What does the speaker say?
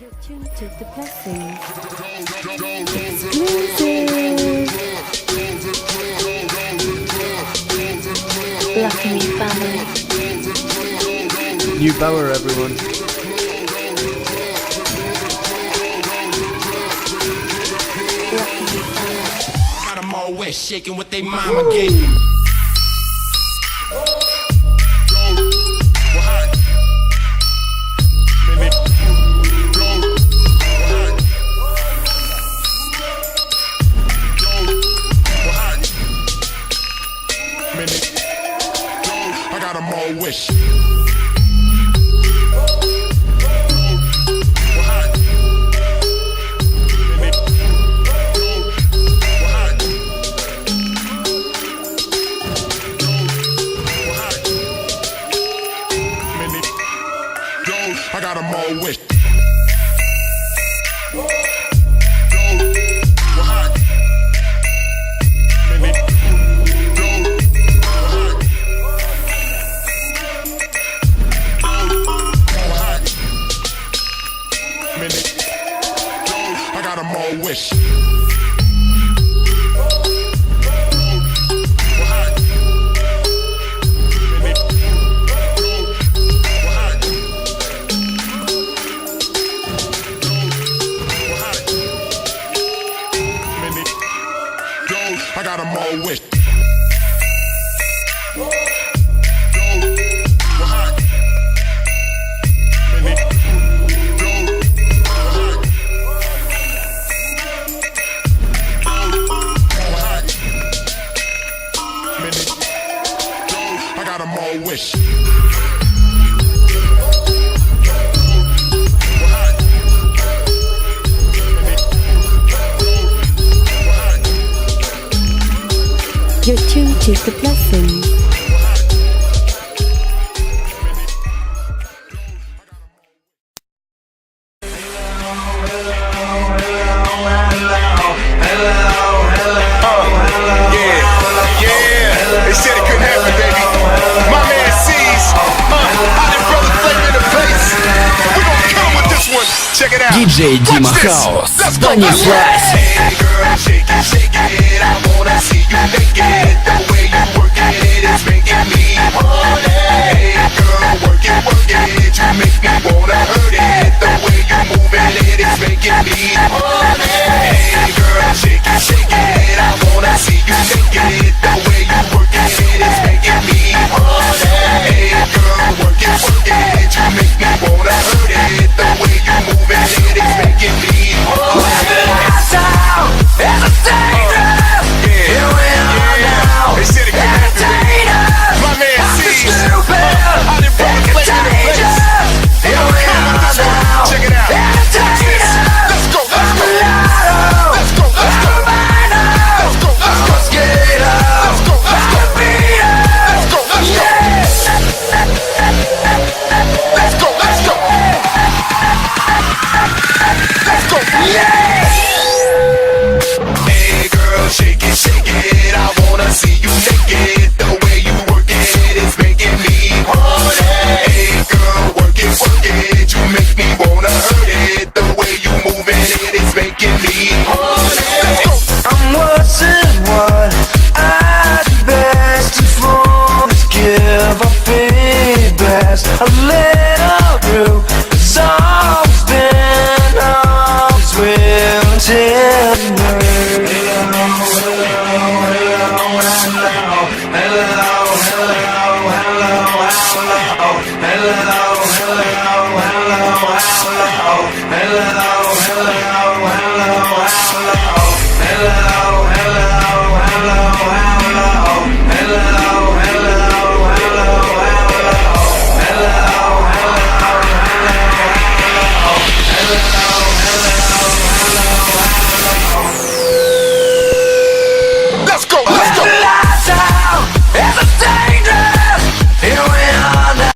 You're tuned to the blessing. Exclusive. Lucky family. New Bower, everyone. Got them all wet, shaking what they mama gave them. I got them all wish. I got them all wish. I got them all wish. I got them all wish. I got them all wish. You're tuned to the blessing. They said it couldn't happen, baby. My man sees. I did brother Flavor in the place. We gonna kill him with this one. Check it out. DJ Дима Watch this. Хаус. Let's go. Дани Let's go. Флэш. Hey girl, shake it, shake it. I wanna see you naked. The way you work it is making me horny. Hey girl, work it, you make me wanna hurt it. The way you moving it is making me horny. Hey girl, shake it. I wanna see you naked. The way you work it is making me horny. Hey girl, work it, you make me wanna hurt it. The way you moving it is making me horny. They said it couldn't happen, baby. My man sees. I did brother Flavor in the place. We gonna kill him with this one. Check it out. Watch this. Let's go. Let's go. Let's go. Let's go. Let's go. Let's go. Let's go. Let's go. Let's go. Let's go. Let's go. Let's go. Let's go. Hey girl, shake it, I wanna see you naked. The way you work it is making me horny. Hey girl, work it, you make me wanna hurt it. The way you moving it is making me horny. I'm watching what I do best to form is give a feedback. A little through, it's always been always real tender. Hello.